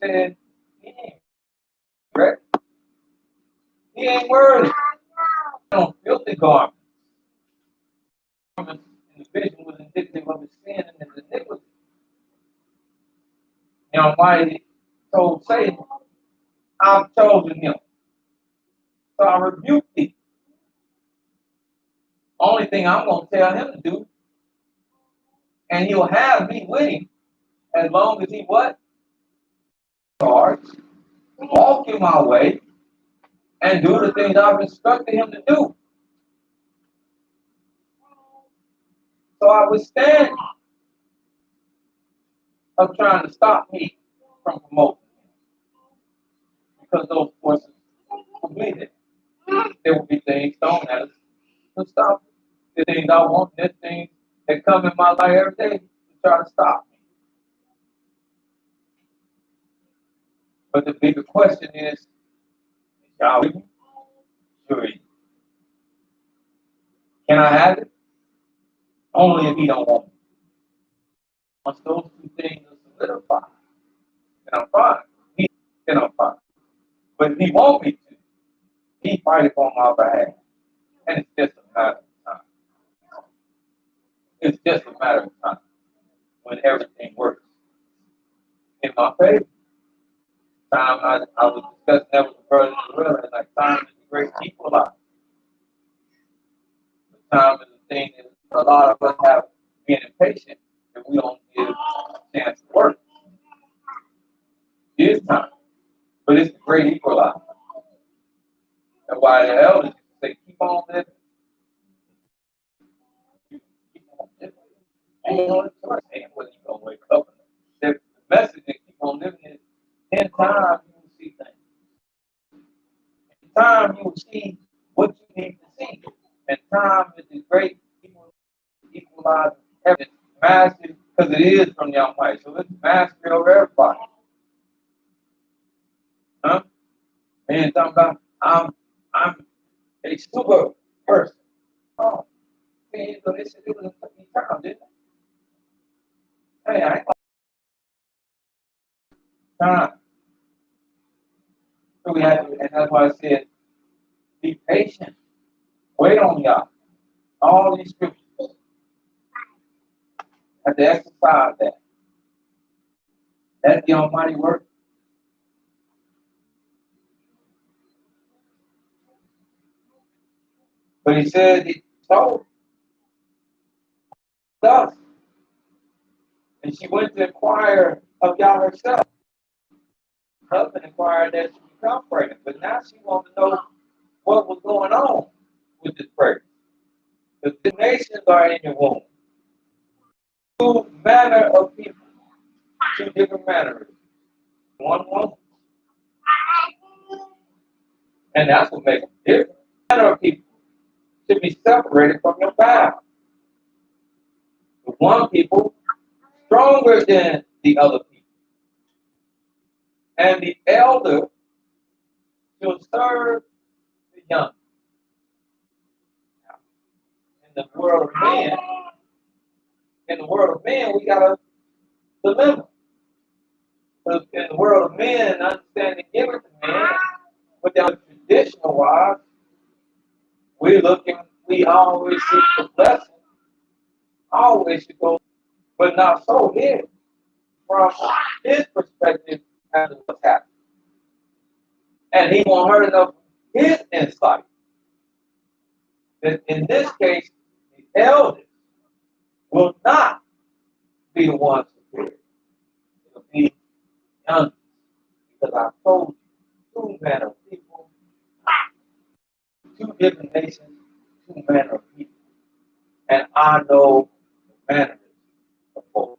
said, he ain't ready. He ain't worthy. On filthy garments. And the vision was indicative of his sin and his iniquity. The Almighty told Satan, I've chosen him. So I rebuke thee. Only thing I'm going to tell him to do, and he'll have me with him as long as he what? Starts, walk in my way, and do the things I've instructed him to do. So I withstand of trying to stop me from promoting him. Because those forces will be there. There will be things thrown at us to stop me. The things I want, the things that come in my life every day to try to stop me. But the bigger question is y'all with me? Sure. Can I have it? Only if he don't want me. Once those two things are solidified, then I'm fine. Then I'm fine. But if he wants me to, he fight on my behalf. And it's just a matter of time. It's just a matter of time when everything works in my favor. Time I was discussing that with the brother as well, and like time is a great equalizer. Time is a thing that a lot of us have being impatient if we don't give a chance to work. It is time. But it's a great equalizer. That's why the elders say, keep on living. Keep on living. Ain't no choice. Ain't whether you're going to wake up. The message is keep on living is in time you will see things. In time you will see what you need to see. And time is the great equalizer. It's massive because it is from the Almighty. So it's mastery over everybody. Huh? Man, talking about I'm a super person. Oh, man, so they said it was a eternal, didn't it? Hey, I ain't time. So we have to, and that's why I said, be patient. Wait on God. All these scriptures have to exercise that. That's the Almighty work. But he said he told us. And she went to inquire of Yah herself. Her husband inquired that she become pregnant. But now she wanted to know what was going on with this pregnancy. The two nations are in your womb. Two manner of people. Two different manners. One woman. And that's what makes them different. Manner of people should be separated from your vow. The one people stronger than the other people. And the elder should serve the young. In the world of men, we gotta deliver. Because in the world of men, understanding given to men, without traditional wise, we always seek the blessing, always should go, but not so here. From his perspective, as to what's happening. And he won't hurt enough his insight. That in this case, the elders will not be the ones to fear. It'll be young. Because I told you, two manner of people, two different nations, two manner of people. And I know the manners of both.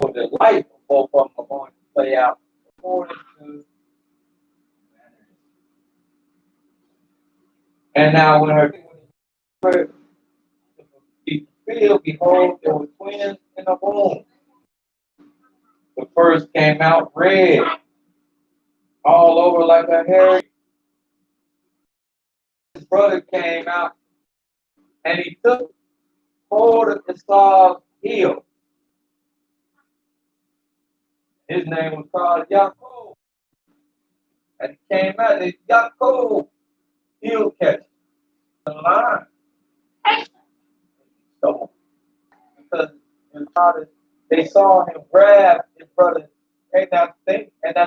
So the life of both of them are going to play out according to manners. And now when her be fulfilled, behold, there were twins in the womb. The first came out red, all over like a hairy. His brother came out and he took hold of Esau's heel His name was called Yaakov. And he came out, and Yaakov, he'll catch the line. So, because his father, they saw him grab his brother, and that's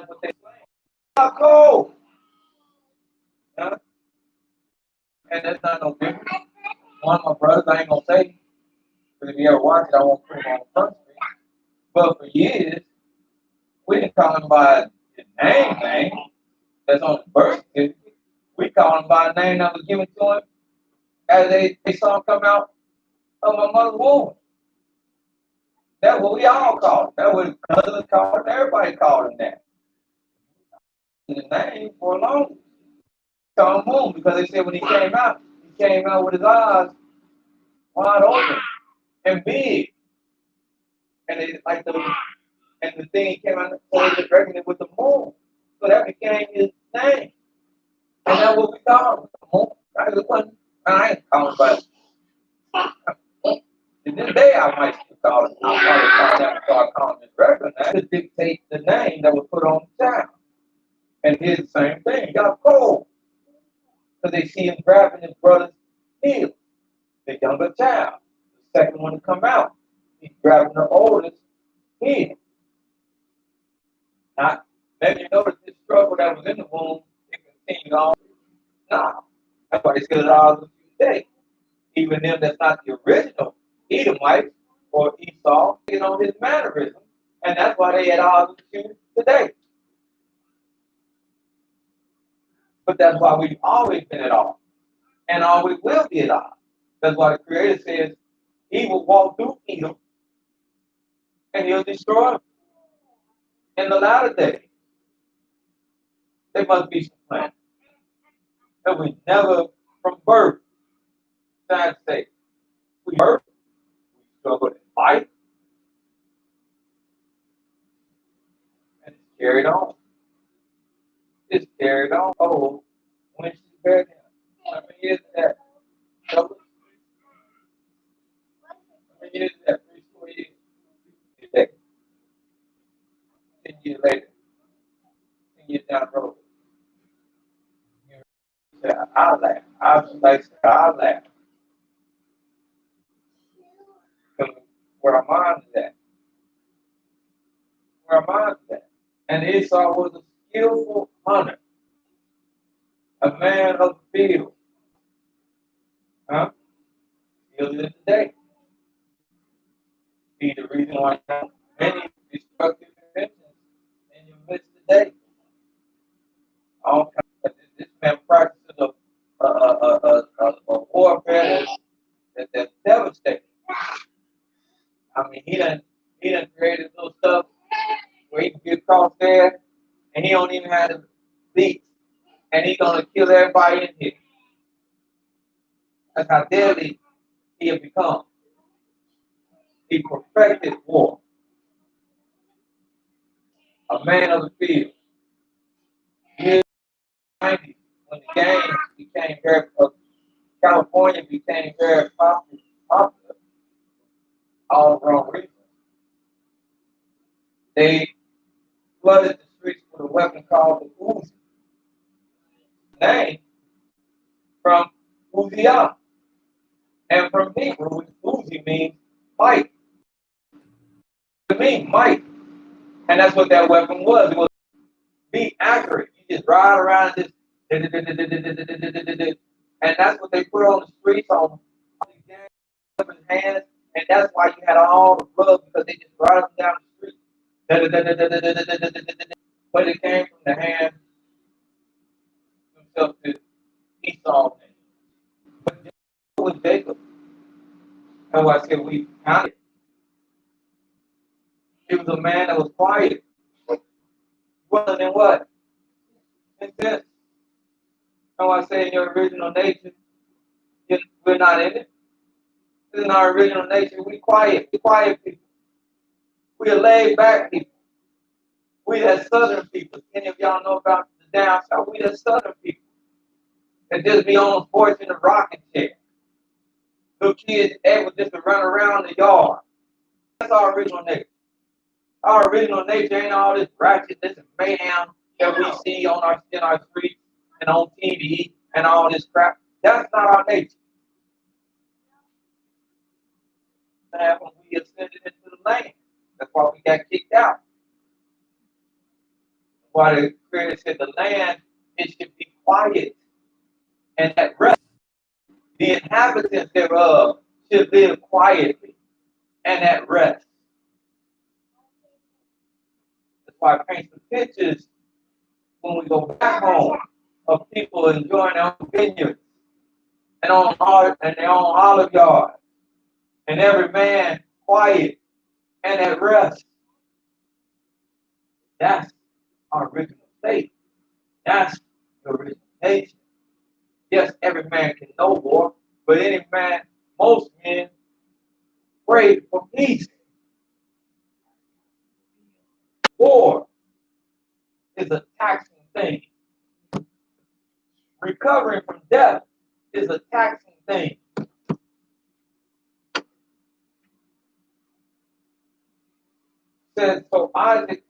what they claimed. Yaakov! Huh? And that's not no different. One of my brothers, I ain't gonna say, because if you ever watch it, I won't put him on the front screen. But for years, we didn't call him by his name, that's on the birth certificate. We call him by a name that was given to him as they saw him come out of my mother's womb. That's what we all called him. That's what cousins called him. Everybody called him that. His name for a long time. Called him Moon because they said when he came out with his eyes wide open and big. And they like the thing came out, so they reckoned it with the moon. So that became his name. And that's what we call him. The moon. I ain't calling him by in this day I might still call it. I probably call that start calling it regular name to dictate the name that was put on the child. And here's the same thing. He got cold. Because they see him grabbing his brother's heel, the younger child. The second one to come out. He's grabbing the oldest heel. Now, maybe you notice this struggle that was in the womb, it continued on. No. That's why they still it all today. Even them that's not the original Edomites or Esau, you know, his mannerism. And that's why they had all the today. But that's why we've always been at odds. And always will be at odds. That's why the Creator says he will walk through Edom and he'll destroy them. In the latter days, there must be some plan. And we never, from birth, trying to say, we birth, we struggle and fight, and it's carried on. It's carried on. Oh, when she's buried, how many years is that? How many years is that? 3, 4 years. 10 years later, 10 years down the road. I laugh. I was like, I laugh. Where our mind is at. Where our mind is at. And Esau was a skillful hunter, a man of the field. Huh? Still is today. Be the reason why many destructive inventions in your midst today. All kinds of, this man practices a warfare that's devastating. I mean, he done created little stuff where he can get across there, and he don't even have the beats, and he gonna kill everybody in here. That's how deadly he has become. He perfected war. A man of the field. Years 90s, when the game became very California became very popular, all the wrong reasons. They flooded the streets with a weapon called the Uzi. Name from Uzziah. And from Hebrew, Uzi means might. It means might. And that's what that weapon was. It was be accurate. You just ride around this, and that's what they put on the streets on the hands, and that's why you had all the blood because they just ride them down the street. But it came from the hand himself to Esau. But Jacob was Jacob. That's why I said we counted. He was a man that was quiet. Dwelling in what? In this. That's why I say in your original nature, we're not in it. In our original nature, we quiet people. We are laid back people. We that southern people. Any of y'all know about the down south? We that southern people. That just be on the porch in the rocking chair. Little kids able just to run around the yard. That's our original nature. Our original nature ain't all this ratchetness and mayhem that we see on our streets and on TV and all this crap. That's not our nature. That's when we ascended into the land. That's why we got kicked out. Why the Creator said the land, it should be quiet and at rest. The inhabitants thereof should live quietly and at rest. That's why I paint the pictures when we go back home of people enjoying their own vineyards and their own olive yard, and every man quiet and at rest. That's our original state. That's the original nature. Yes, every man can know war, but most men pray for peace. War is a taxing thing. Recovering from death is a taxing thing. Says so Isaac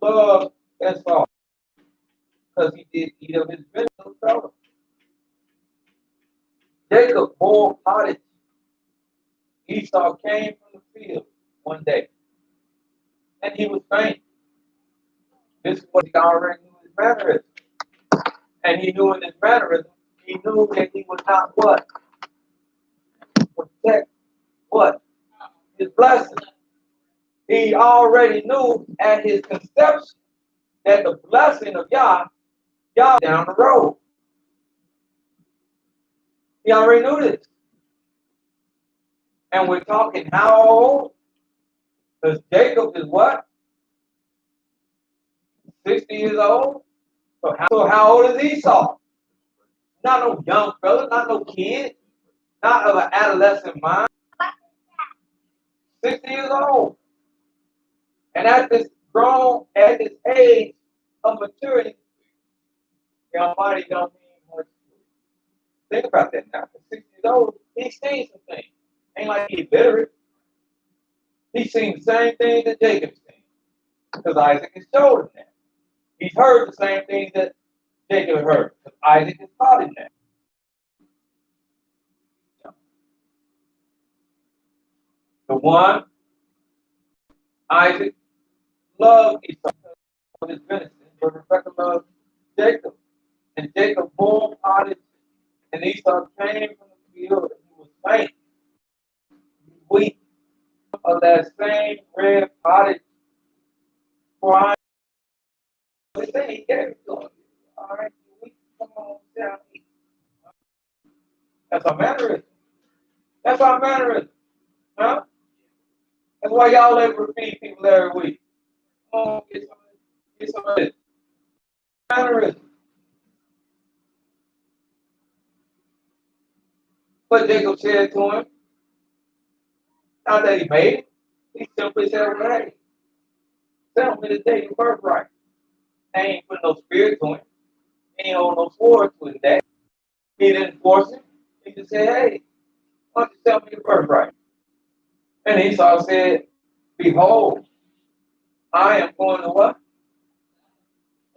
loved Esau because he did eat of his venison fellow. Jacob bore pottage. Esau came from the field one day, and he was faint. This is what he already knew his mannerism. And he knew in his mannerism, he knew that he would not what? Protect what? His blessing. He already knew at his conception that the blessing of Yah down the road. He already knew this. And we're talking how old? Because Jacob is what? 60 years old? So how old is Esau? Not no young fella, not no kid, not of an adolescent mind. 60 years old. And at this age of maturity, the Almighty don't mean much. Think about that now. At 60 years old, he's seen some things. Ain't like he's literate. He's seen the same things that Jacob's seen. Because Isaac has showed him that. He's heard the same things that Jacob heard. Because Isaac has taught him that. The one, Isaac loved Esau of his venison, but Rebekah loved Jacob. And Jacob bore pottage, and Esau came from the field, and he was faint. He weak of that same red pottage, for I say he gave it to him. All right, we come on down. That's our mannerism. That's our mannerism. Huh? That's why y'all ever feed people every week. Come on, get some of this. Mannerism. But Jacob said to him, not that he made it, he simply said, well, hey, tell me to take your birthright. I ain't put no spirit to him. He ain't hold no sword to his neck. He didn't force him. He just said, hey, why don't you tell me your birthright? And Esau said, behold, I am going to what?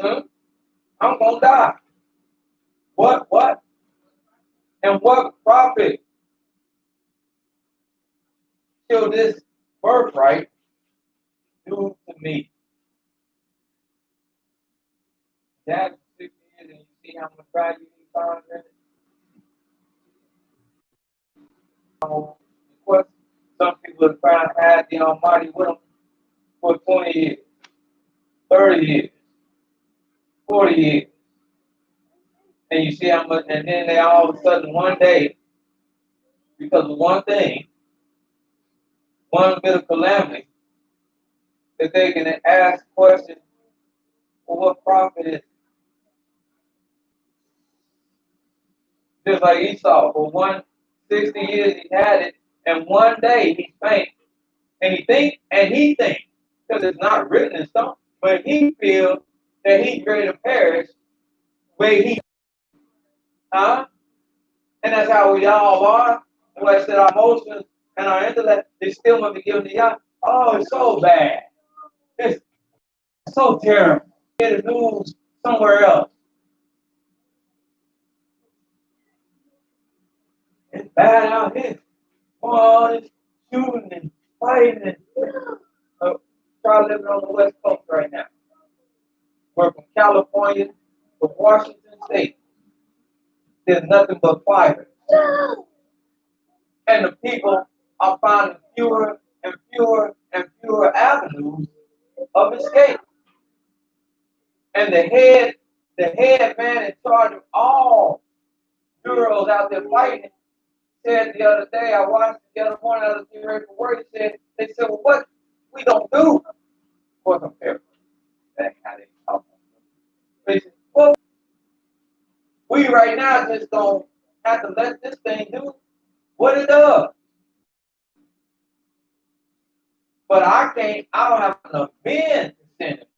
I'm going to die. What? And what profit shall this birthright do to me? That's 6 years, and you see how much value he finds in it? Some people have tried to have the Almighty with them for 20 years, 30 years, 40 years. And you see how much, and then they all of a sudden one day, because of one thing, one bit of calamity, that they can ask questions, well, what profit is it? Just like Esau, for 160 years he had it, and one day he faint, and he thinks, because it's not written in stone, but he feels that he's ready to perish where he, huh? And that's how we all are. The way I said our emotions and our intellect, they still must be given to Yah. Oh, it's so bad. So terrible. Get the news somewhere else. It's bad out here. All this shooting and fighting and try living on the West Coast right now. We're from California to Washington State. There's nothing but fire. And the people are finding fewer and fewer and fewer avenues of escape. And the head man in charge of all bureaus out there fighting said the other day, I watched it the other morning, I was getting ready for work, they said, well, what we don't do? Of course, I'm paraphrasing. That's how they talk. They said, well, we right now just don't have to let this thing do what it does. But I don't have enough men to send it.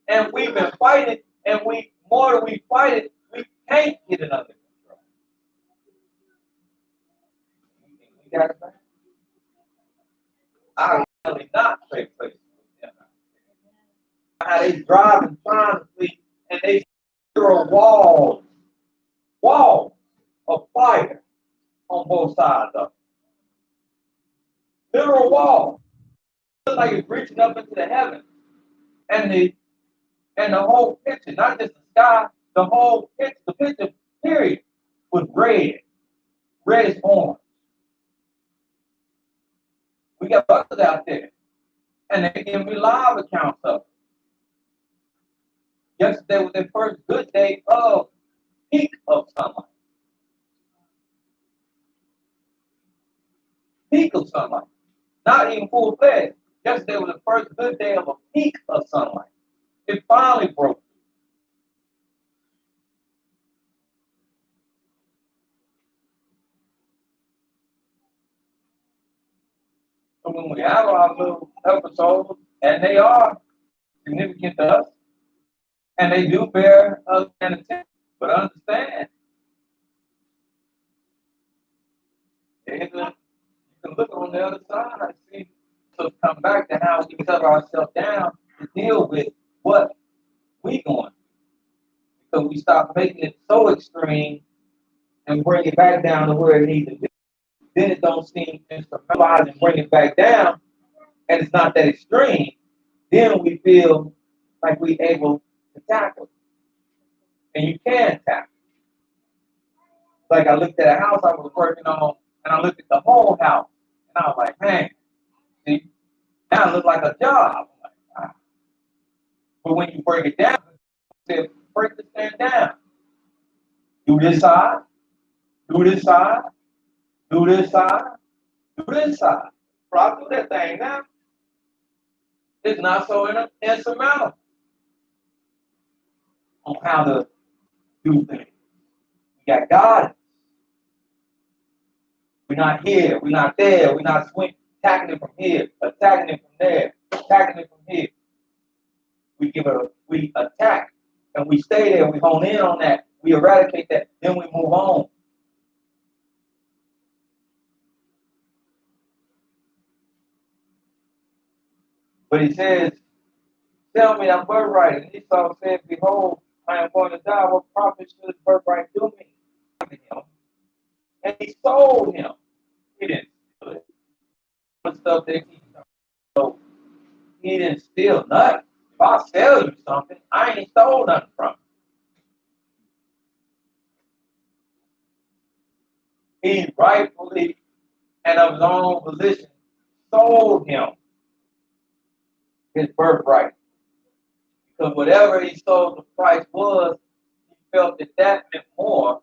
And we've been fighting, and more than we fight it, we can't get it under control. We got it back. I really not trade places with them. How they drive and trying to flee, and they throw walls of fire on both sides of it. Literal walls. Looks like it's reaching up into the heavens. And the whole picture, not just the sky, the whole picture, the picture, period, was red. Red is orange. We got buses out there. And they give me live accounts of it. Yesterday was their first good day of peak of sunlight. Peak of sunlight. Not even full fledged. Yesterday was the first good day of a peak of sunlight. It finally broke. So when we have our little episodes, and they are significant to us, and they do bear us an attention, but understand, you can look on the other side and see, so come back to how we cut ourselves down to deal with what we going through. Because we stop making it so extreme and bring it back down to where it needs to be. Then it don't seem instrumentalized and bring it back down, and it's not that extreme. Then we feel like we're able to tackle it. And you can tackle it. Like I looked at a house I was working on, and I looked at the whole house, and I was like, man, see, now it looks like a job. I'm like, ah. But when you break it down, you say, break this thing down. Do this side, do this side, do this side, do this side. So I do that thing now. It's not so insurmountable on how to do things. We got God. We're not here. We're not there. We're not attacking it from here, attacking it from there, attacking it from here. We attack and we stay there. We hone in on that. We eradicate that. Then we move on. But he says, tell me that birthright. And Esau said, behold, I am going to die. What profit should this birthright do me? And he sold him. He didn't steal it. What stuff that he stole. He didn't steal nothing. If I sell you something, I ain't stole nothing from you. He rightfully and of his own volition sold him his birthright. Because whatever he sold the price was, he felt that meant more.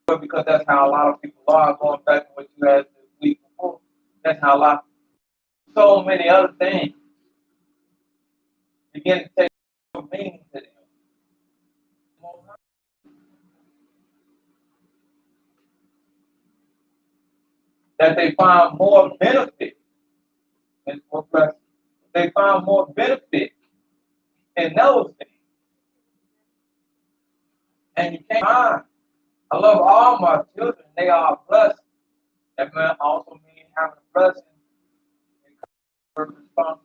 Because that's how a lot of people are, going back to what you had the week before. That's how a lot, so many other things begin to take meaning to them. That they find more benefit. They find more benefit in those things. And you can't find. I love all my children. They are blessed. That also means having a blessing and responsibility.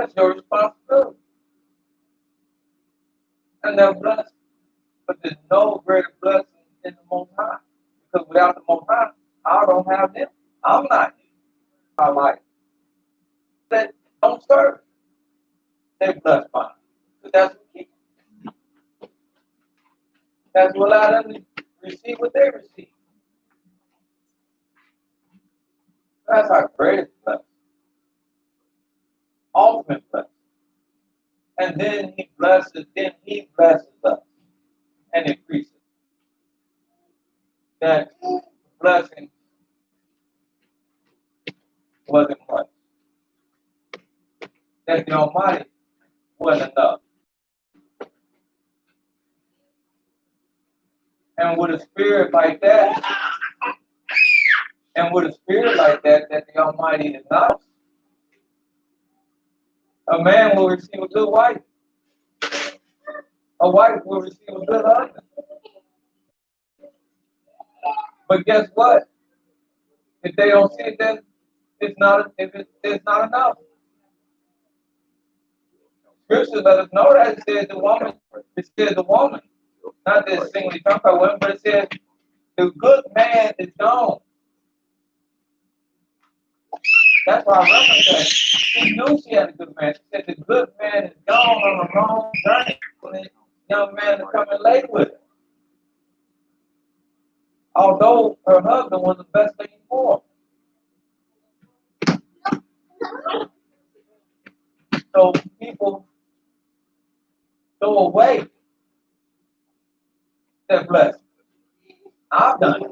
That's your responsibility. And they're blessed. But there's no greater blessing than the Most High. Because without the Most High, I don't have them. I'm not here. My life. That don't serve. They bless mine. So that's what keeps. That's what allowed them to receive what they receive. That's our greatest blessing. Ultimate blessing. And then he blesses us and increases. That blessing wasn't much. That the Almighty wasn't enough. And with a spirit like that, that the Almighty is not, a man will receive a good wife. A wife will receive a good husband. But guess what? If they don't see it, then it's not enough. Scripture let us know that it says the woman, not this singly talking about women, but it says the good man is gone. That's why I referenced that. She knew she had a good man. She said the good man is gone on a long journey when the young man is coming late with her. Although her husband was the best thing for her. So people throw away their blessing. I've done it.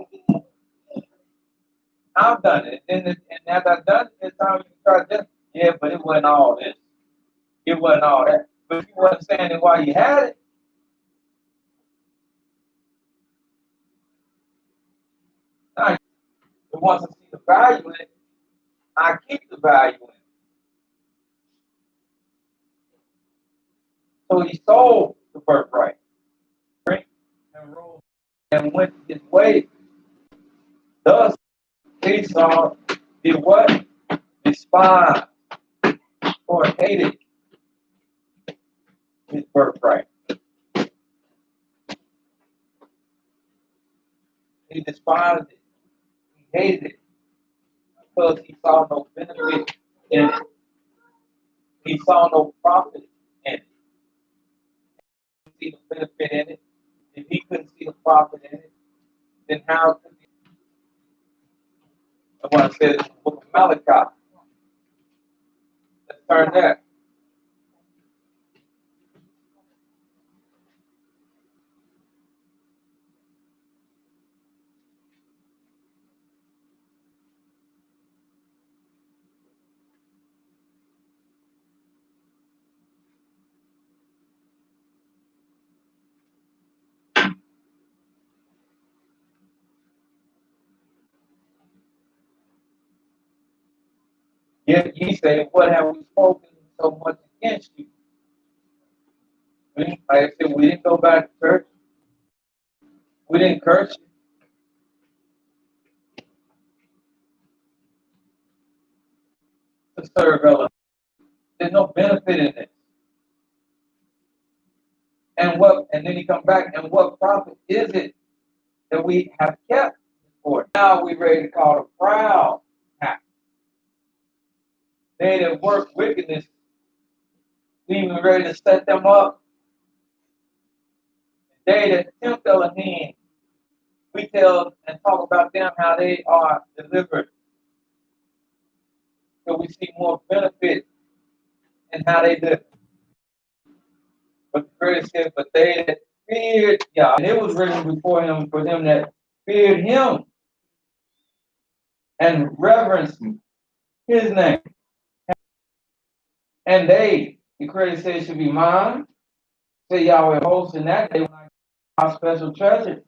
And as I've done it, this time you try to just, yeah, but it wasn't all this. It wasn't all that. But you wasn't saying it while you had it. Now, you want to see the value in it. I keep the value in it. So he sold the birthright. And went his way. Thus, Esau did what? Despised or hated his birthright. He despised it. He hated it because he saw no benefit in it. He saw no profit in it. He couldn't see the benefit in it. If he couldn't see the profit in it, then how could he? I want to say this in the book of Malachi. Let's turn there. Yet ye say, what have we spoken so much against you? Like I said, we didn't go back to church. We didn't curse you to serve others. There's no benefit in it. And then he come back, and what profit is it that we have kept before? Now we ready to call the proud happy. They that work wickedness, we even ready to set them up. They that tempt Elohim, we tell and talk about them how they are delivered. So we see more benefit in how they live. But the greatest said, but they that feared Yah, and it was written before him for them that feared him and reverenced his name. And they, the credit says, should be mine. Say Yahweh hosts in that day, our special treasure.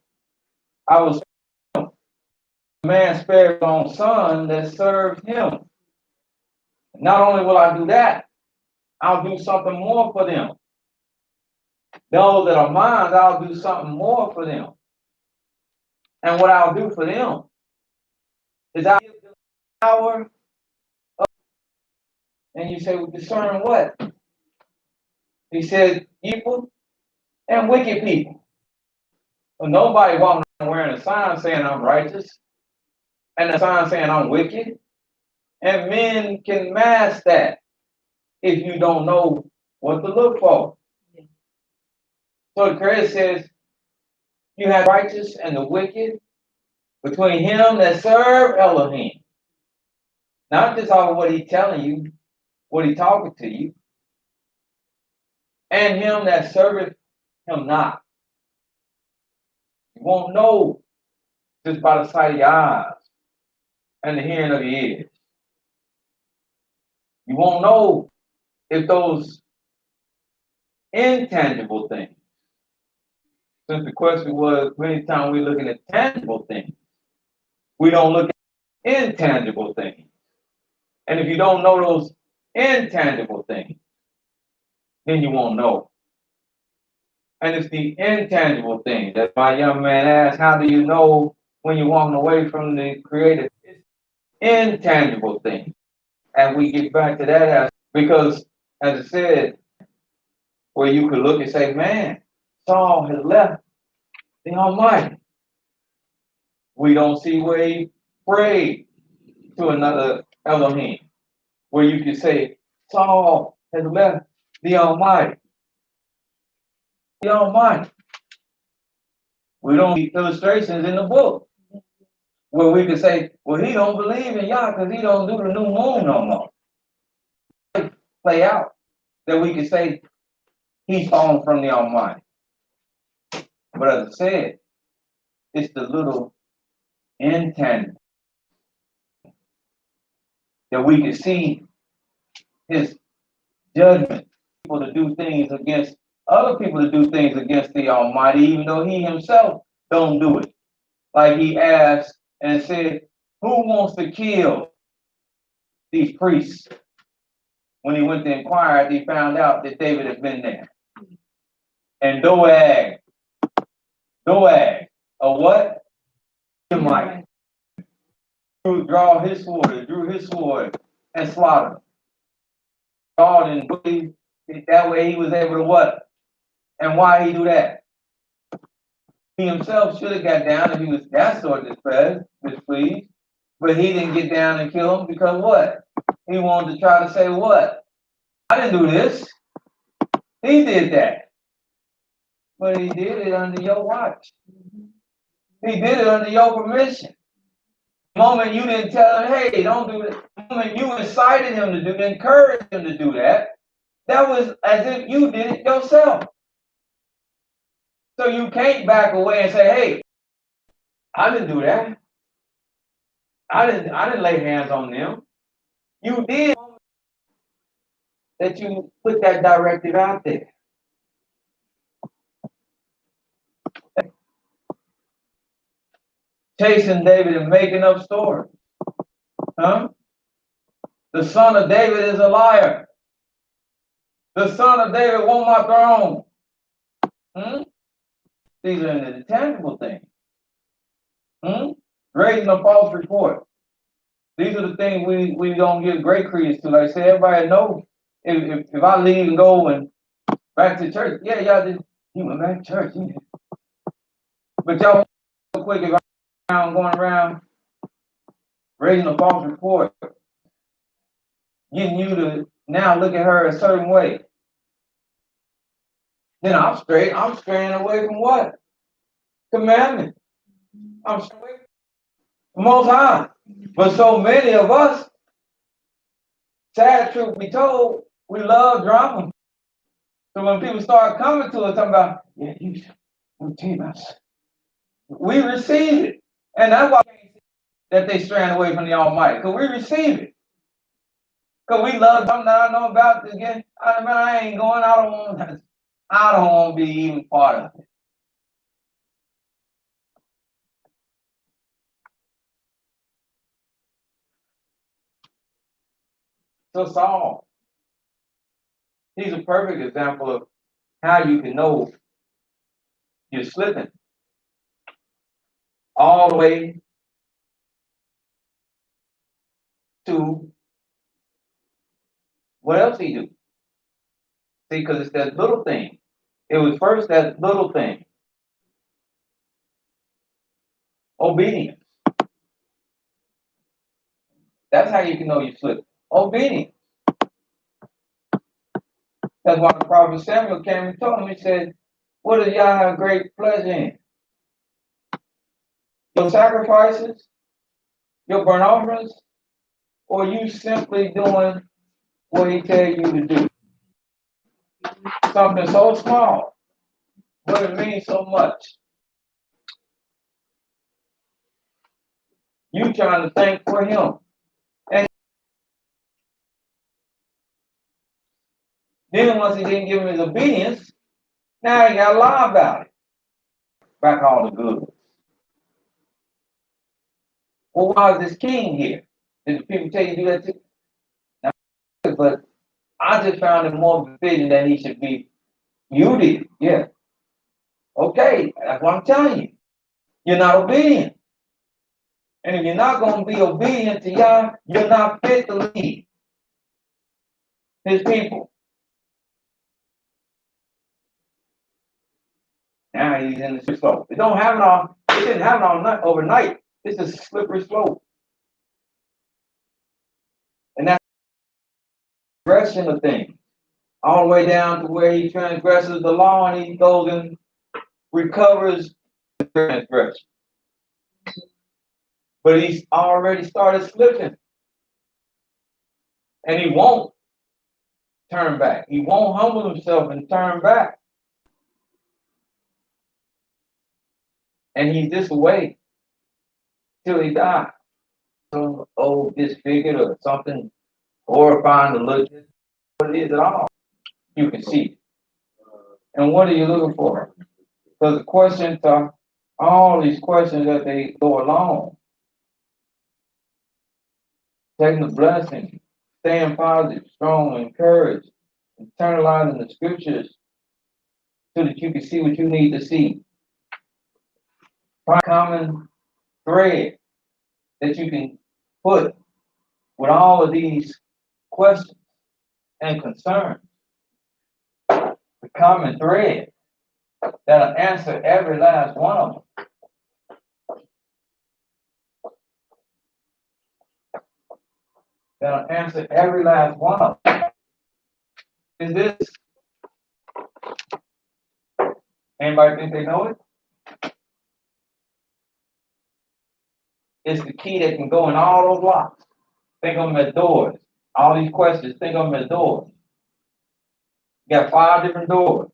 I was a man spared his own son that served him. Not only will I do that, I'll do something more for them. Those that are mine, I'll do something more for them. And what I'll do for them is I'll give them power And you say, well, discern what? He said, evil and wicked people. Well, nobody walking around wearing a sign saying I'm righteous and a sign saying I'm wicked. And men can mask that if you don't know what to look for. So the creator says, you have righteous and the wicked between him that serve Elohim. Not just all what he's telling you, what he's talking to you, and him that serveth him not. You won't know just by the sight of your eyes and the hearing of your ears. You won't know if those intangible things, since the question was many times we're looking at tangible things, we don't look at intangible things. And if you don't know those intangible things, then you won't know. And it's the intangible things that my young man asked, how do you know when you're walking away from the Creator? It's intangible things. And we get back to that because, as I said, where you could look and say, man, Saul has left the Almighty. We don't see where he prayed to another Elohim, where you could say, Saul has left the Almighty. The Almighty. We don't see illustrations in the book where we could say, well, he don't believe in Yah because he don't do the new moon no more. Play out that we could say he's fallen from the Almighty. But as I said, it's the little intangible that we can see his judgment. People to do things against other people to do things against the Almighty, even though he himself don't do it. Like he asked and said, who wants to kill these priests? When he went to inquire, he found out that David had been there. And Doeg, a what? Edomite, drew his sword, and slaughtered him. God and that way he was able to what? And why he do that? He himself should have got down if he was that sort of displeased, but he didn't get down and kill him because what? He wanted to try to say what? I didn't do this. He did that. But he did it under your watch. He did it under your permission. The moment you didn't tell him, hey, don't do that. The moment you incited him to do that, encouraged him to do that, that was as if you did it yourself. So you can't back away and say, hey, I didn't do that. I didn't lay hands on them. You did that you put that directive out there. Chasing David and making up stories. Huh? The son of David is a liar. The son of David want my throne. These are the intangible things. Raising a false report. These are the things we don't give great credence to. Like I say, everybody knows if I leave and go and back to church, yeah, y'all did. He went back to church. But y'all so quick if I'm going around raising a false report, getting you to now look at her a certain way. Then I'm straying away from what? Commandment. I'm straying away from Most High. But so many of us, sad truth be told, we love drama. So when people start coming to us talking about, yeah, we receive it. And that's why that they straying away from the Almighty. Because we receive it. Because we love something that I know about this again. I ain't going, I don't want to be even part of it. So Saul, he's a perfect example of how you can know you're slipping. All the way to What else he do? See, because it's that little thing. It was first that little thing. Obedience. That's how you can know you slip. Obedience. That's why the prophet Samuel came and told him, he said, what does y'all have great pleasure in? Your sacrifices? Your burnt offerings? Or you simply doing what he tell you to do? Something so small, but it means so much. You trying to thank for him. And then once he didn't give him his obedience, now he got to lie about it. Back all the goods. Well, why is this king here? Did the people tell you to do that too? Now, but I just found it more befitting that he should be. You did, yeah. Okay, that's what I'm telling you. You're not obedient. And if you're not going to be obedient to Yah, you're not fit to lead his people. Now he's in the slippery slope. It don't happen all. It didn't happen all night, overnight. It's a slippery slope, and that's the progression of things, all the way down to where he transgresses the law and he goes and recovers the transgression. But he's already started slipping, and he won't turn back. He won't humble himself and turn back, and he's this way till he dies. Some old disfigured or something horrifying to look at. What it is at all, you can see it. And what are you looking for? Because the questions are all these questions that they go along. Taking the blessing, staying positive, strong, encouraged, internalizing the scriptures so that you can see what you need to see. Find a common thread that you can put with all of these questions and concerns. The common thread that'll answer every last one of them. That'll answer every last one of them. Is this? Anybody think they know it? It's the key that can go in all those locks. Think of them as doors. All these questions, think of them as doors. You got 5 different doors.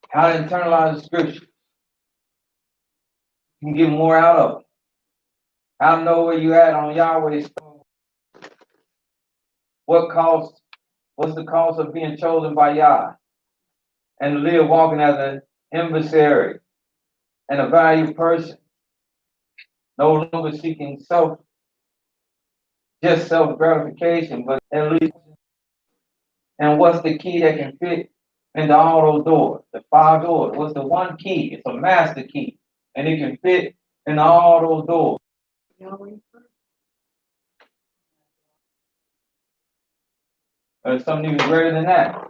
How to internalize the scripture. You can get more out of it. How to know where you at on Yahweh's. What's the cost of being chosen by Yah? And to live walking as an emissary and a valued person. No longer seeking just self-gratification, but at least. And what's the key that can fit into all those doors? The 5 doors. What's the one key? It's a master key. And it can fit into all those doors. Or something even greater than that.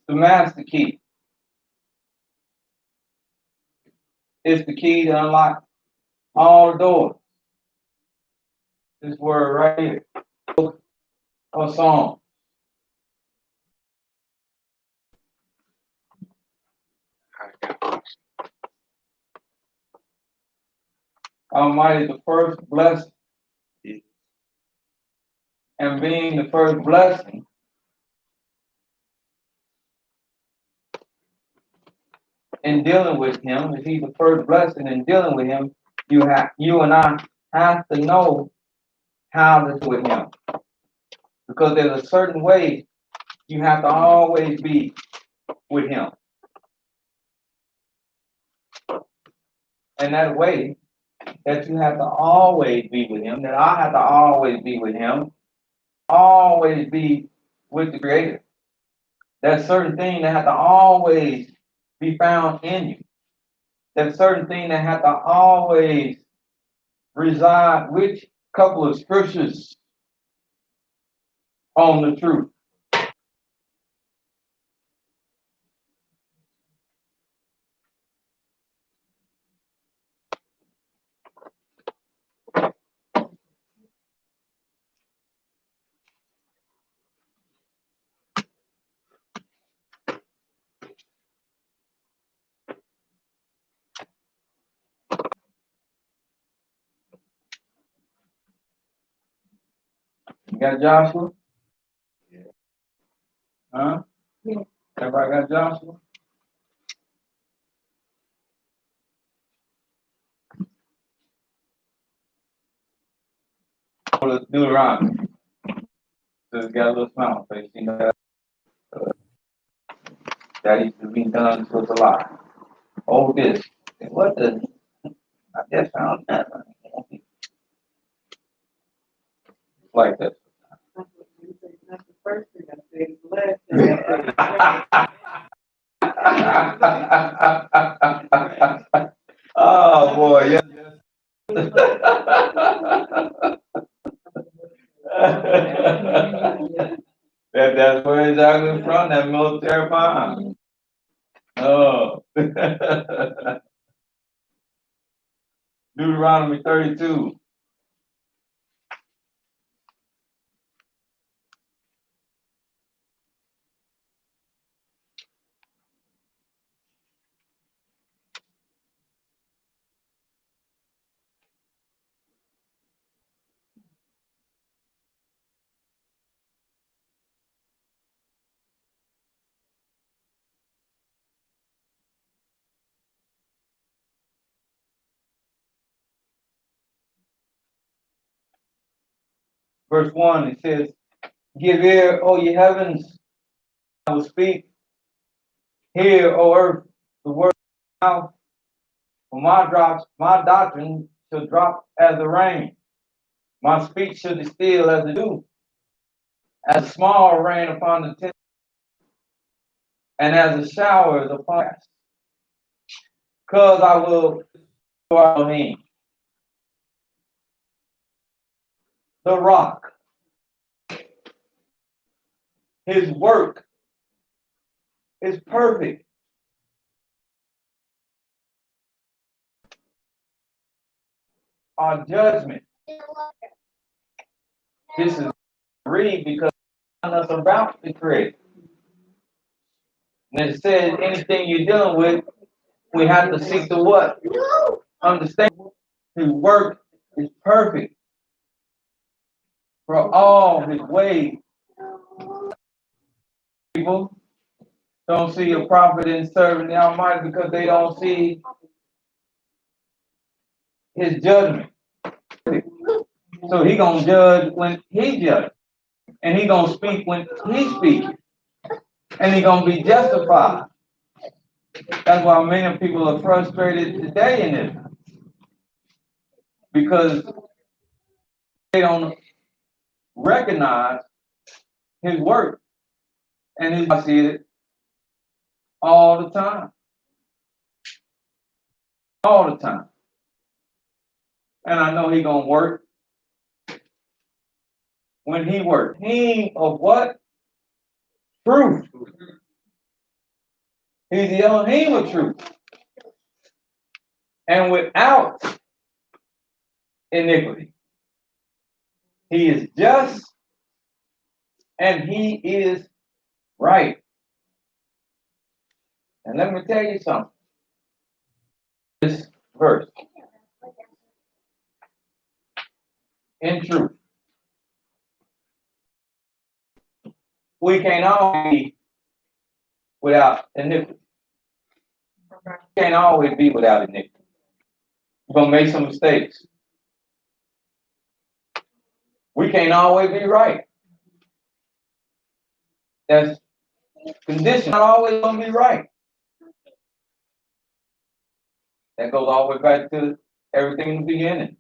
The master key. It's the key to unlock all the doors. This word right here. Or song. Almighty, the first blessing. And being the first blessing, in dealing with him, if he's the first blessing in dealing with him, you and I have to know how to do with him. Because there's a certain way you have to always be with him. And that way that you have to always be with him, that I have to always be with him, always be with the Creator. There's certain things that have to always be found in you. There's certain things that have to always reside. Which couple of scriptures on the truth? You got Joshua? Huh? Yeah. Everybody got Joshua? Deuteronomy. Just got a little smile on face. You know that used to be done to us a lot. Oh, this. What the? I just found that. Like that. That's the first thing I said. The last thing I said. Oh boy, yeah. That's where exactly from, that military farm. Oh. Deuteronomy 32. Verse 1, it says, give ear, O ye heavens, I will speak. Hear, O earth, the word of my mouth. For my doctrine shall drop as the rain. My speech shall distill as the dew, as small rain upon the tent, and as the showers upon the grass. Because I will Elohim, the rock, his work is perfect. Our judgment. This is read because us about to create. And it says anything you're dealing with, we have to seek to what? Understand his work is perfect for all his ways. People don't see a prophet in serving the Almighty because they don't see his judgment. So he gonna judge when he judges, and he gonna speak when he speaks, and he gonna be justified. That's why many people are frustrated today in this, because they don't recognize his work, and I see it all the time, all the time. And I know he gonna work when he works. He of what? Truth. He's the Elohim of truth. And without iniquity. He is just and he is right. And let me tell you something. This verse. In truth. We can't always be without iniquity. We can't always be without iniquity. We're going to make some mistakes. We can't always be right. That's condition. Not always going to be right. That goes all the way back to everything in the beginning.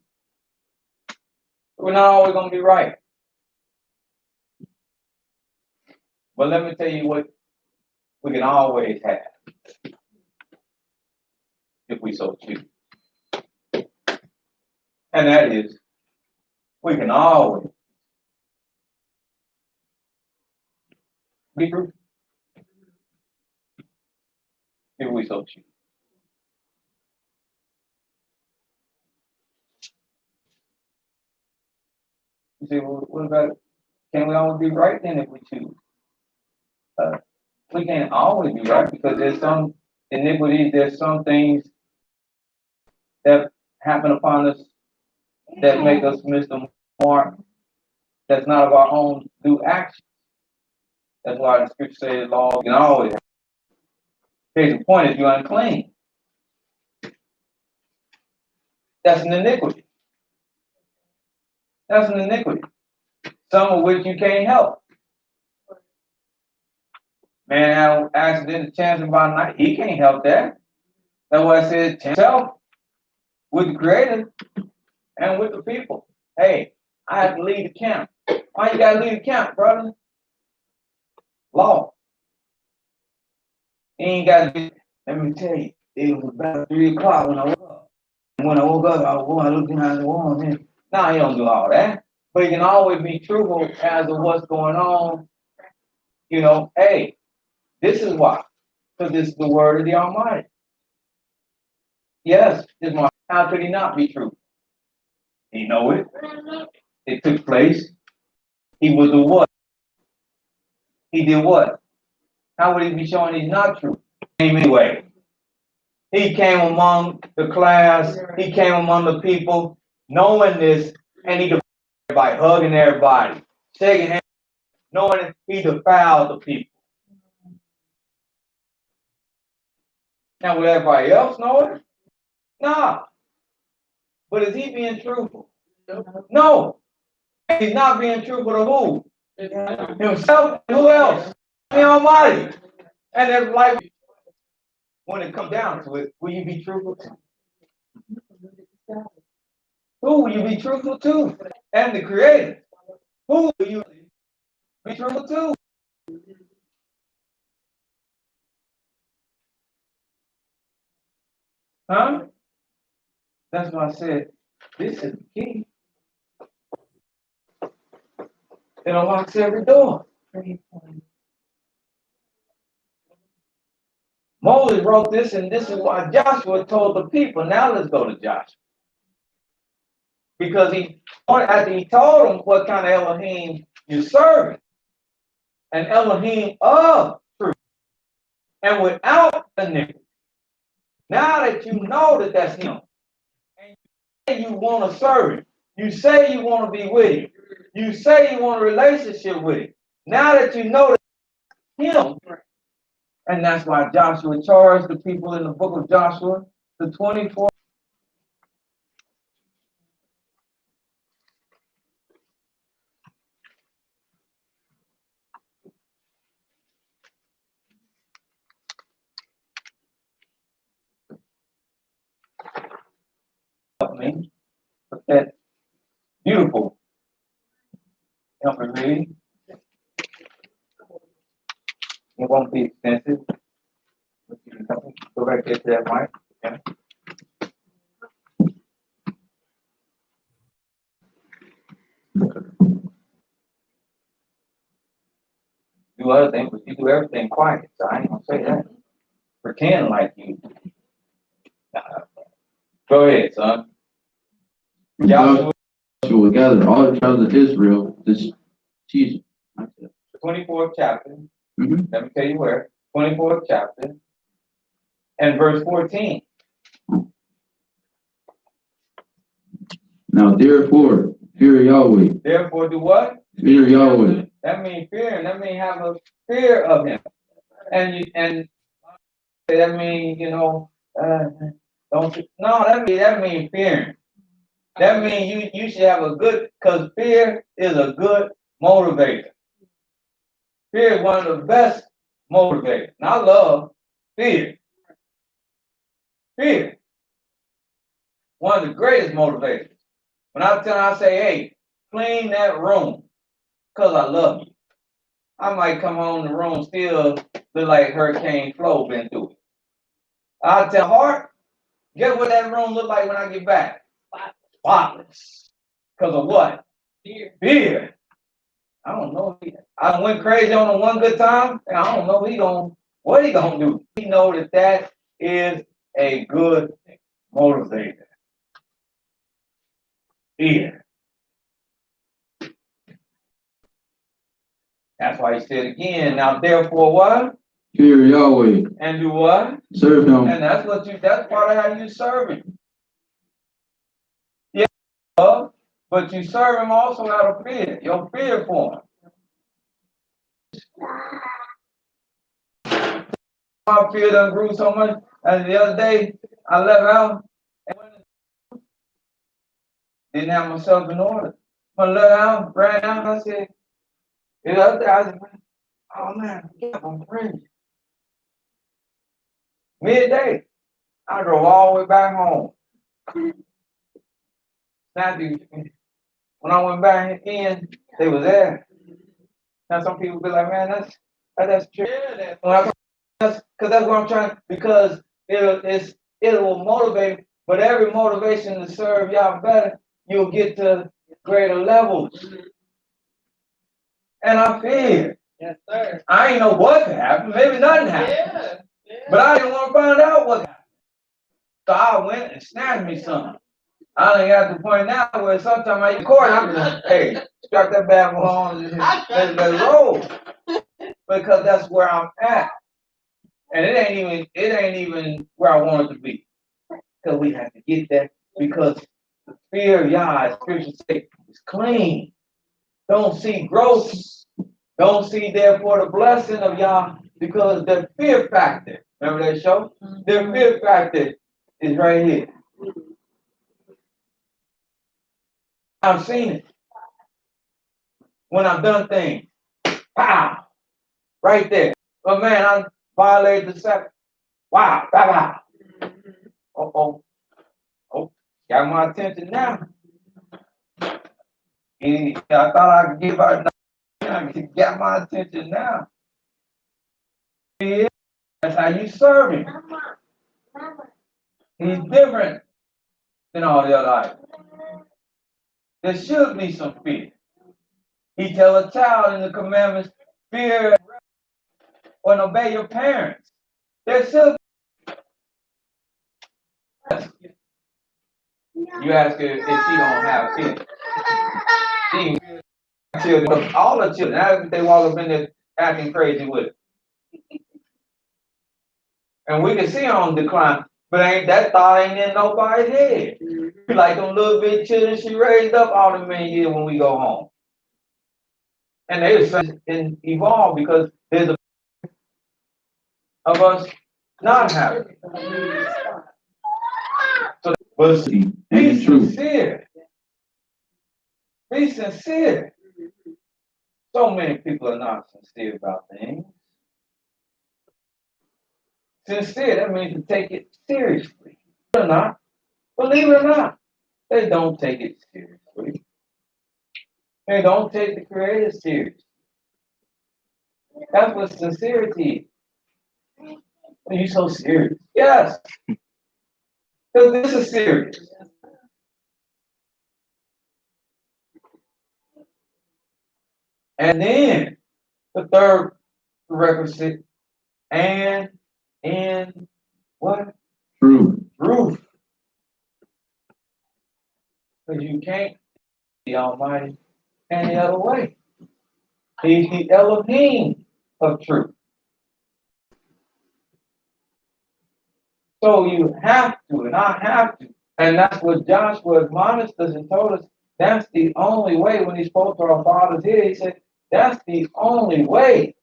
We're not always going to be right. But let me tell you what we can always have if we so choose. And that is, we can always be true if we so choose. You say, well, what about it? Can we always be right then if we choose? We can't always be right because there's some iniquities, there's some things that happen upon us that make us miss the mark. That's not of our own due action. That's why the scripture says law can always have. Case in point is you're unclean. That's an iniquity. That's an iniquity. Some of which you can't help. Man had an accident, a chance about night. He can't help that. That's why I said himself with the creator and with the people. Hey, I have to leave the camp. Why you gotta leave the camp, brother? Law. He ain't got to. Let me tell you, it was about 3 o'clock when I woke up. And when I woke up, I looked behind the wall. And now he don't do all that. But he can always be truthful as to what's going on. You know, hey, this is why. Because this is the word of the Almighty. Yes, this is how could he not be true? He know it. It took place. He was the what? He did what? How would he be showing he's not true? Anyway, he came among the class. He came among the people, knowing this, and he defiled everybody, hugging everybody, shaking hands, knowing he defiled the people. Now, would everybody else know it? Nah. But is he being truthful? No. He's not being truthful to who? Himself and who else? The Almighty. And that's like, when it comes down to it, will you be truthful to? Who will you be truthful to? And the Creator. Who will you be truthful to? Huh? That's why I said, this is the key. It unlocks every door. Moses wrote this, and this is why Joshua told the people. Now let's go to Joshua. Because after he told them what kind of Elohim you're serving, an Elohim of truth, and without iniquity. Now that you know that that's him, and you say you want to serve him, you say you want to be with him, you say you want a relationship with him. Now that you know that him, and that's why Joshua charged the people in the book of Joshua, the 24. Me, but that beautiful. Help me read. It won't be extensive. Go back there to that mic. Okay. Do other things, but you do everything quiet. So I ain't gonna say that. Pretend like you. Go ahead, son. Joshua Joshua gathered all the tribes of Israel this season. 24th chapter. Mm-hmm. Let me tell you where. 24th chapter. And verse 14. Now therefore, fear Yahweh. Therefore, do what? Fear Yahweh. That means fear. That means have a fear of him. And that means, don't. No, that means fearing. That means you should have a good, because fear is a good motivator. Fear is one of the best motivators. And I love fear. Fear. one of the greatest motivators. When I say, hey, clean that room, because I love you. I might come home in the room still look like Hurricane Flo been through it. I'll tell Heart, guess what that room look like when I get back? Spotless. Because of what? Fear. I don't know. I went crazy on him one good time, and I don't know what he gonna do. He know that is a good motivator. Fear. That's why he said again, now therefore what? Fear Yahweh. And do what? Serve him. And that's part of how you serve him. Yeah, but you serve him also out of fear. Your fear for him. My fear done grew so much. And the other day, I left out and didn't have myself in order. I left out, ran out, and I said, the other day, I said, oh man, I'm crazy. Midday, I drove all the way back home. When I went back in, they was there. Now some people be like, man, that's true. Because that's what I'm trying. Because it will motivate. But every motivation to serve y'all better, you'll get to greater levels. And I fear. Yes, sir. I ain't know what could happen. Maybe nothing happened. But I didn't want to find out what happened. So I went and snatched me something. I only got to the point now where sometimes I record, I'm just, hey, strap that bad boy on and let's roll. Because that's where I'm at. And it ain't even where I want it to be. Because we have to get that. Because the fear of Yah, spiritual state, is clean. Don't see growth. Don't see therefore the blessing of Yah. Because the fear factor, remember that show? The fear factor is right here. I've seen it. When I've done things. Pow! Right there. But man, I violated the Sabbath. Wow, pow, pow. Oh, got my attention now. I thought I could give out. He got my attention now. That's how you serve him. He's different than all the other items. There should be some fear. He tell a child in the commandments, fear and obey your parents. There should be. You ask her if she don't have fear. She children, all the children, now they walk up in there acting crazy with it. And we can see her on decline, but that thought ain't in nobody's head. Like them little bit children she raised up all the many years when we go home. And they and evolve because there's a of us not having it. So, but be sincere. Be sincere. So many people are not sincere about things. Sincere, that means to take it seriously. Or not. Believe it or not, they don't take it seriously. They don't take the Creator seriously. That's what sincerity is. Are you so serious? Yes. Because this is serious. And then the third requisite, and in what? Truth. Truth. Because you can't be the Almighty any other way. He's the Elohim of truth. So you have to, and I have to. And that's what Joshua admonished us and told us. That's the only way. When he spoke to our fathers here, he said, that's the only way.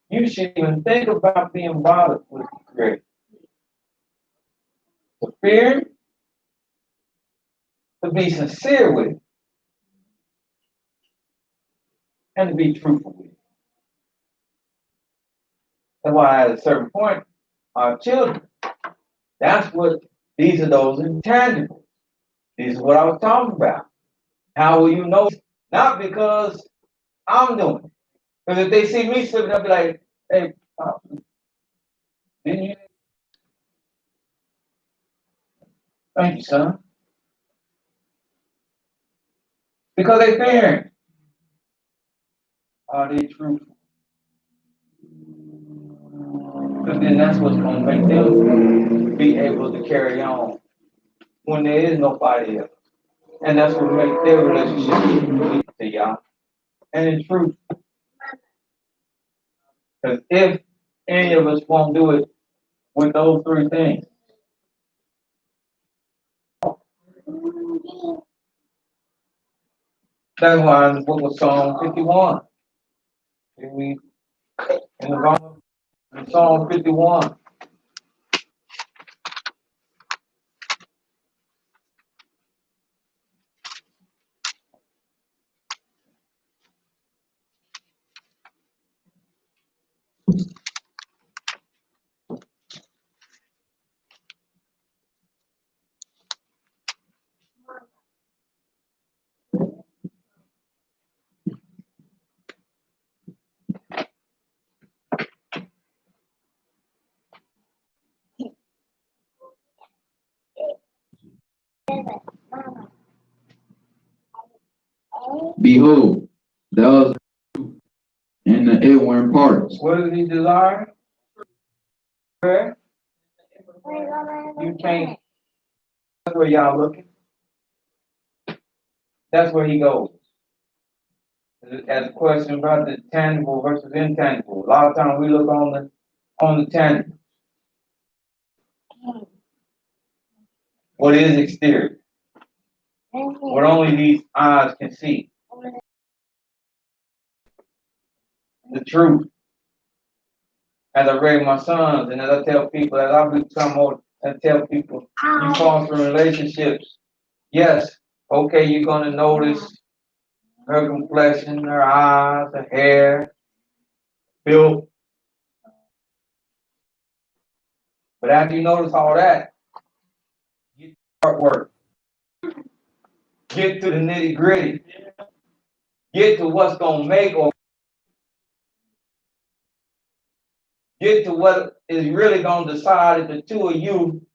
You should even think about being bothered with the Creator. To fear, to be sincere with it, and to be truthful with it. That's why at a certain point, our children, that's what These are those intangibles. These are what I was talking about. How will you know? Not because I'm doing it. Because if they see me slipping, they'll be like, hey, didn't you? Thank you, son. Because they fearing. Are they truthful? Because then that's what's going to make them be able to carry on when there is nobody else. And that's what makes their relationship to y'all. And in truth, because if any of us won't do it with those three things, that's why in the book of Psalm 51, in Psalm 51, Behold, thou and the inward parts. what does he desire? Prayer? You can't. That's where y'all looking. That's where he goes. As a question about the tangible versus intangible. A lot of times we look on the tangible. What is exterior? What only these eyes can see. The truth. As I raise my sons, and as I tell people, as I become older, and tell people, you foster relationships. Yes, okay, you're gonna notice her complexion, her eyes, her hair, built. But after you notice all that, get to artwork. Get to the nitty gritty. Get to what's gonna make or get to what is really gonna decide if the two of you